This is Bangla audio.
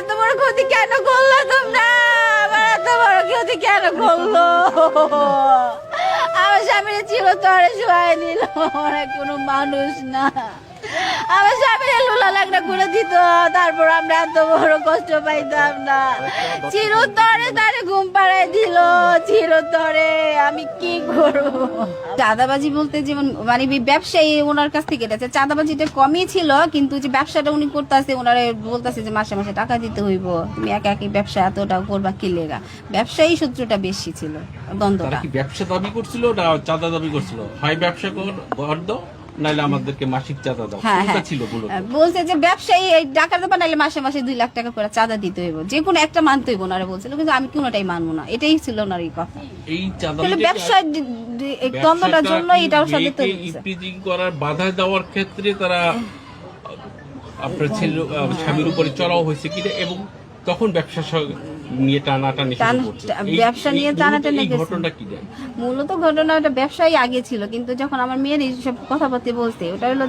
এত বড় ক্ষতি কেন করলো তোমরা? আমার এত বড় ক্ষতি কেন করলো? আমার স্বামীর ছিল তরে শুয়ে নিল, ওরা কোনো মানুষ না। আমার স্বামীর লুলা লাগনা করে দিত, তারপর আমরা এত বড় কষ্ট পাইতাম না। চিরতরে তারে ঘুম পাড়ায় দিল, চিরতরে আমি কি করব? চাঁদাবাজি বলতে যেমন মানে ব্যবসায়ী ওনার কাছ থেকে গেছে, চাঁদাবাজিটা কমই ছিল, কিন্তু যে ব্যবসাটা উনি করতেছে, ওনারা বলতেছে যে মাসে মাসে টাকা দিতে হইব, তুমি একা একই ব্যবসা এতটা করবা কি লেগা? ব্যবসায়ী সূত্রটা বেশি ছিল, দ্বন্দ্বটা। তারা কি ব্যবসা দাবি করছিল না চাঁদা দাবি করছিল? হয় ব্যবসা ঘর দাও, নাইলে আমাদেরকে মাসিক চাঁদা দাও, হ্যাঁ, কোনটা হ্যাঁ। ছিল মূলত? বলছে যে ব্যবসায়ী এই টাকা দেবা, নাইলে মাসে মাসে 2 লাখ টাকা করে চাঁদা দিতে হইব, যে কোনো একটা মানতে হইব ওনারা বলছিল, কিন্তু আমি কোনোটাই মানবো না, এটাই ছিল ওনার এই কথা। এই চাঁদা তাহলে ব্যবসার এই দ্বন্দ্বটার জন্য এটার সাথে তৈরি হয়েছে। ইপিজিং করার বাধা দেওয়ার ক্ষেত্রে তারা আপনার ছেলে স্বামীর উপরে চড়াও হয়েছে কিনা, এবং তখন ব্যবসা নিয়ে টানাটানি শুরু করছে। ব্যবসা নিয়ে টানাটানি এই গেছে। ঘটনাটা কি যায়? মূলত ঘটনাটা ব্যবসায়ী আগে ছিল, কিন্তু যখন আমার মেয়ের এইসব কথাবার্তা বলছে, ওটা হলো